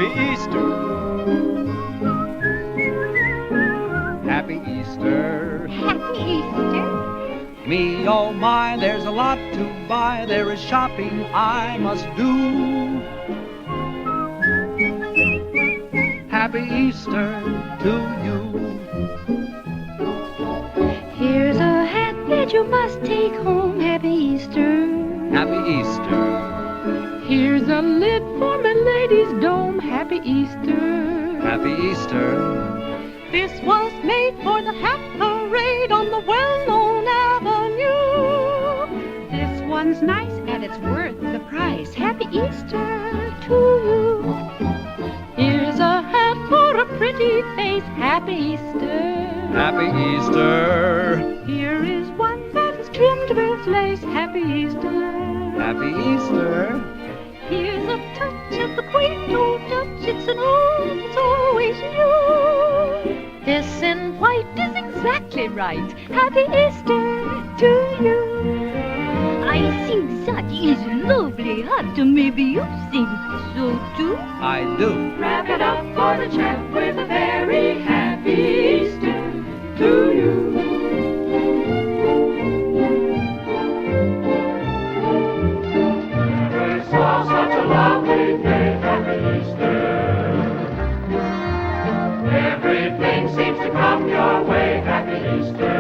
Happy Easter. Happy Easter. Happy Easter. Me, oh my, there's a lot to buy. There is shopping I must do. Happy Easter to you. Here's a hat that you must take home. Happy Easter. Happy Easter. Here's a lid for my lady's dome. Happy Easter. Happy Easter. This was made for the hat parade on the well-known avenue. This one's nice and it's worth the price. Happy Easter to you. Here's a hat for a pretty face. Happy Easter. Happy Easter. Here is one that is trimmed with lace. Happy Easter. Happy Easter. Here's a touch of the quaint old Dutch. It's an old, it's always new. This in white is exactly right. Happy Easter to you. I think that is lovely hat. Maybe you think so too. I do. Wrap it up for the chap with a very happy Easter to you. It's all such a lovely day, Happy Easter. Everything seems to come your way, Happy Easter.